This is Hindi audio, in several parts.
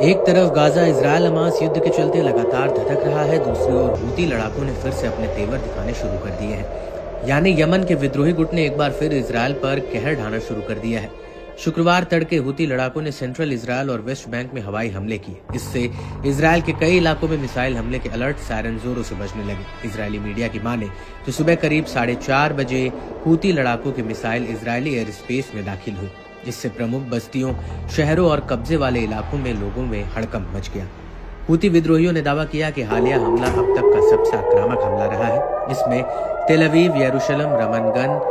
एक तरफ गाजा इजरायल हमास युद्ध के चलते लगातार धधक रहा है, दूसरी ओर हूती लड़ाकों ने फिर से अपने तेवर दिखाने शुरू कर दिए हैं। यानी यमन के विद्रोही गुट ने एक बार फिर इजरायल पर कहर ढाना शुरू कर दिया है। शुक्रवार तड़के हूती लड़ाकों ने सेंट्रल इजरायल और वेस्ट बैंक में हवाई हमले किए। इससे इजरायल के कई इलाकों में मिसाइल हमले के अलर्ट सायरन जोरों से बजने लगे। इजरायली मीडिया की माने तो सुबह करीब 4:30 बजे हूती लड़ाकों की मिसाइल इजरायली एयर स्पेस में दाखिल हुई, जिससे प्रमुख बस्तियों, शहरों और कब्जे वाले इलाकों में लोगों में हड़कंप मच गया। हूती विद्रोहियों ने दावा किया कि हालिया हमला अब तक का सबसे आक्रामक हमला रहा है। इसमें तेल अवीव, यरूशलेम, रमनगन,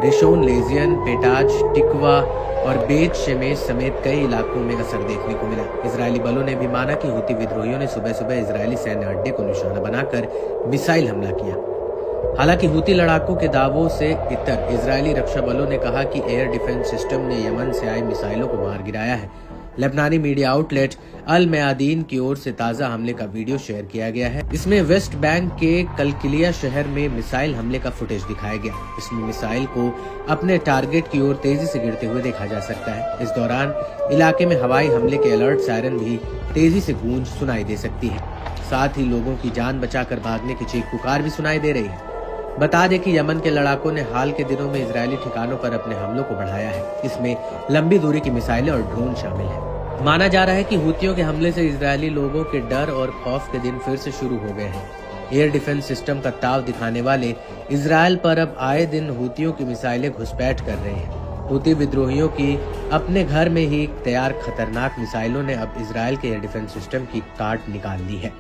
रिशोन लेजियन, पेटाज, टिकवा और बेत शेमेश समेत कई इलाकों में असर देखने को मिला। इजरायली बलों ने भी माना कि हूती विद्रोहियों ने सुबह सुबह इजरायली सैन्य अड्डे को निशाना बनाकर मिसाइल हमला किया। हालांकि हूती लड़ाकों के दावों से इतर इजरायली रक्षा बलों ने कहा कि एयर डिफेंस सिस्टम ने यमन से आई मिसाइलों को मार गिराया है। लेबनानी मीडिया आउटलेट अल मयादीन की ओर से ताजा हमले का वीडियो शेयर किया गया है। इसमें वेस्ट बैंक के कलकिलिया शहर में मिसाइल हमले का फुटेज दिखाया गया। इसमें मिसाइल को अपने टारगेट की ओर तेजी से गिरते हुए देखा जा सकता है। इस दौरान इलाके में हवाई हमले के अलर्ट सायरन भी तेजी से गूंज सुनाई दे सकती है। साथ ही लोगों की जान बचाकर भागने की चीख पुकार भी सुनाई दे रही है। बता दें कि यमन के लड़ाकों ने हाल के दिनों में इजरायली ठिकानों पर अपने हमलों को बढ़ाया है। इसमें लंबी दूरी की मिसाइलें और ड्रोन शामिल हैं। माना जा रहा है कि हूतियों के हमले से इजरायली लोगों के डर और खौफ के दिन फिर से शुरू हो गए हैं। एयर डिफेंस सिस्टम का ताव दिखाने वाले इजरायल पर अब आए दिन हूतियों की मिसाइलें घुसपैठ कर रहे हैं। हूती विद्रोहियों की अपने घर में ही तैयार खतरनाक मिसाइलों ने अब इजरायल के एयर डिफेंस सिस्टम की काट निकाल ली है।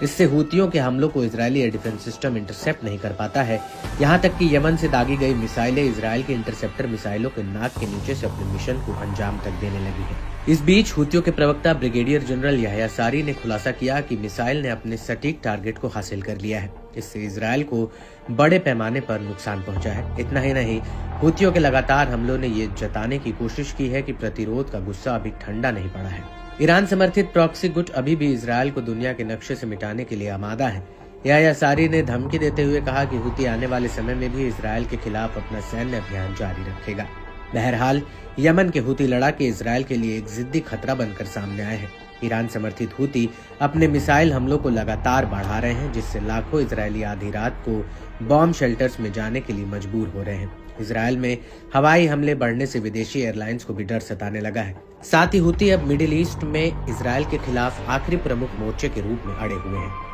इससे हूतियों के हमलों को Israeli air defence system intercept नहीं कर पाता है। यहाँ तक कि यमन से दागी गई मिसाइलें इजरायल के इंटरसेप्टर मिसाइलों के नाक के नीचे से अपने मिशन को अंजाम तक देने लगी है। इस बीच हूतियों के प्रवक्ता ब्रिगेडियर जनरल याह्या सारी ने खुलासा किया कि मिसाइल ने अपने सटीक टारगेट को हासिल कर लिया है। इससे इजरायल को बड़े पैमाने पर नुकसान पहुंचा है। इतना ही नहीं, हूतियों के लगातार हमलों ने ये जताने की कोशिश की है कि प्रतिरोध का गुस्सा अभी ठंडा नहीं पड़ा है। ईरान समर्थित प्रॉक्सी गुट अभी भी इजरायल को दुनिया के नक्शे से मिटाने के लिए आमादा है। याह्या सारी ने धमकी देते हुए कहा कि हूती आने वाले समय में भी इजरायल के खिलाफ अपना सैन्य अभियान जारी रखेगा। बहरहाल यमन के हूती लड़ाके इजरायल के लिए एक जिद्दी खतरा बनकर सामने आए हैं। ईरान समर्थित हूती अपने मिसाइल हमलों को लगातार बढ़ा रहे हैं, जिससे लाखों इजरायली आधी रात को बॉम्ब शेल्टर्स में जाने के लिए मजबूर हो रहे हैं। इजरायल में हवाई हमले बढ़ने से विदेशी एयरलाइंस को भी डर सताने लगा है। साथ ही हूती अब मिडिल ईस्ट में इजरायल के खिलाफ आखिरी प्रमुख मोर्चे के रूप में अड़े हुए हैं।